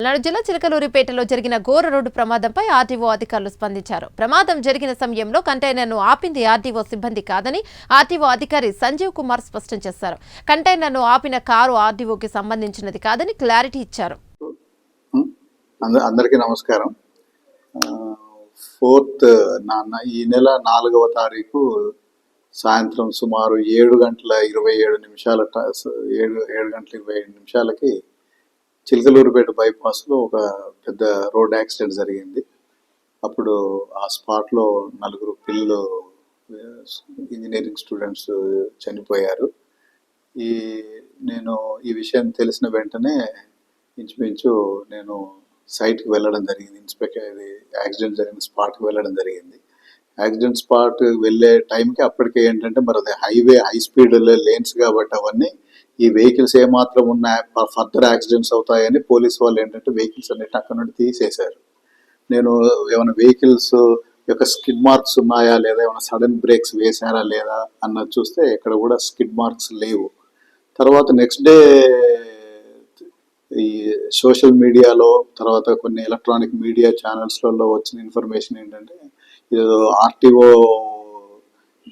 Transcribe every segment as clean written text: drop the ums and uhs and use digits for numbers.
పల్నాడు జిల్లా చిలకలూరిపేటలో జరిగిన ఘోర రోడ్డు ప్రమాదంపై ఆర్టీఓ అధికారులు స్పందించారు. ప్రమాదం జరిగిన సమయంలో కంటైనర్ను ఆపింది ఆర్టీఓ సిబ్బంది కాదని ఆర్టీఓ అధికారి సంజీవ్ కుమార్ స్పష్టం చేశారు. కంటైనర్ను ఆపిన కారు ఆర్టీఓకి సంబంధించినది కాదని క్లారిటీ ఇచ్చారు. అందరికీ నమస్కారం. 4th ఈ నెల 4వ తారీఖు సాయంత్రం సుమారు 7:27 చిలకలూరిపేట బైపాస్లో ఒక పెద్ద రోడ్ యాక్సిడెంట్ జరిగింది. అప్పుడు ఆ స్పాట్లో 4 పిల్లలు ఇంజనీరింగ్ స్టూడెంట్స్ చనిపోయారు. నేను ఈ విషయం తెలిసిన వెంటనే ఇంచుమించు నేను సైట్కి వెళ్ళడం జరిగింది. యాక్సిడెంట్ జరిగిన స్పాట్కి వెళ్ళడం జరిగింది. యాక్సిడెంట్ స్పాట్ వెళ్ళే టైంకి అప్పటికే ఏంటంటే మరి అది హై స్పీడ్ లేన్స్ కాబట్టి అవన్నీ ఈ వెహికల్స్ ఏమాత్రం ఉన్న ఫర్దర్ యాక్సిడెంట్స్ అవుతాయని పోలీస్ వాళ్ళు ఏంటంటే వెహికల్స్ అన్నిటి అక్కడ నుండి తీసేశారు. నేను ఏమైనా వెహికల్స్ యొక్క స్కిడ్ మార్క్స్ ఉన్నాయా లేదా, ఏమైనా సడన్ బ్రేక్స్ వేసారా లేదా అన్నది చూస్తే ఎక్కడ కూడా స్కిడ్ మార్క్స్ లేవు. తర్వాత నెక్స్ట్ డే ఈ సోషల్ మీడియాలో తర్వాత కొన్ని ఎలక్ట్రానిక్ మీడియా ఛానల్స్లలో వచ్చిన ఇన్ఫర్మేషన్ ఏంటంటే ఆర్టీఓ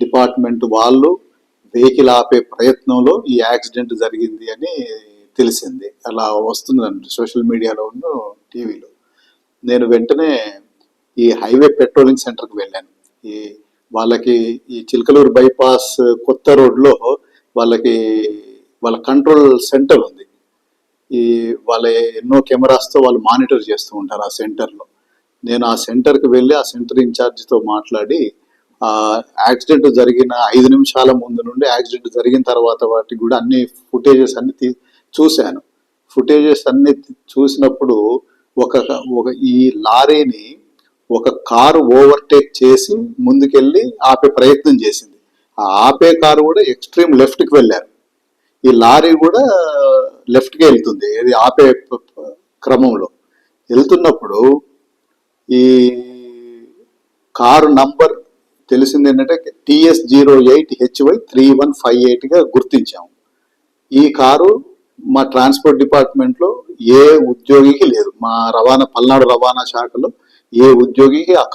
డిపార్ట్మెంట్ వాళ్ళు వెహికల్ ఆపే ప్రయత్నంలో ఈ యాక్సిడెంట్ జరిగింది అని తెలిసింది. అలా వస్తుందండి సోషల్ మీడియాలో ఉన్న టీవీలో. నేను వెంటనే ఈ హైవే పెట్రోలింగ్ సెంటర్కి వెళ్ళాను. వాళ్ళకి ఈ చిలకలూరు బైపాస్ కొత్త రోడ్లో వాళ్ళ కంట్రోల్ సెంటర్ ఉంది. వాళ్ళ ఎన్నో కెమెరాస్తో వాళ్ళు మానిటర్ చేస్తూ ఉంటారు ఆ సెంటర్లో. నేను ఆ సెంటర్కి వెళ్ళి ఆ సెంటర్ ఇన్ఛార్జితో మాట్లాడి యాక్సిడెంట్ జరిగిన 5 నిమిషాల ముందు నుండి యాక్సిడెంట్ జరిగిన తర్వాత వాటికి కూడా అన్ని ఫుటేజెస్ అన్ని చూశాను. ఫుటేజెస్ అన్ని చూసినప్పుడు ఈ లారీని ఒక కారు ఓవర్టేక్ చేసి ముందుకెళ్ళి ఆపే ప్రయత్నం చేసింది. ఆ ఆపే కారు కూడా ఎక్స్ట్రీమ్ లెఫ్ట్కి వెళ్ళారు. ఈ లారీ కూడా లెఫ్ట్కి వెళ్తుంది. ఇది ఆపే క్రమంలో వెళ్తున్నప్పుడు ఈ కారు నంబర్ తెలిసింది ఏంటంటే TS08HY3158గా గుర్తించాము. ఈ కారు మా ట్రాన్స్పోర్ట్ డిపార్ట్మెంట్లో ఏ ఉద్యోగికి లేదు. మా పల్నాడు రవాణా శాఖలో ఏ ఉద్యోగికి ఆ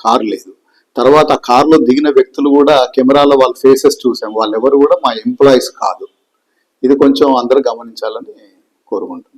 కారు లేదు. తర్వాత ఆ కారులో దిగిన వ్యక్తులు కూడా కెమెరాలో వాళ్ళ ఫేసెస్ చూసాం. వాళ్ళెవరు కూడా మా ఎంప్లాయీస్ కాదు. ఇది కొంచెం అందరూ గమనించాలని కోరుకుంటున్నాను.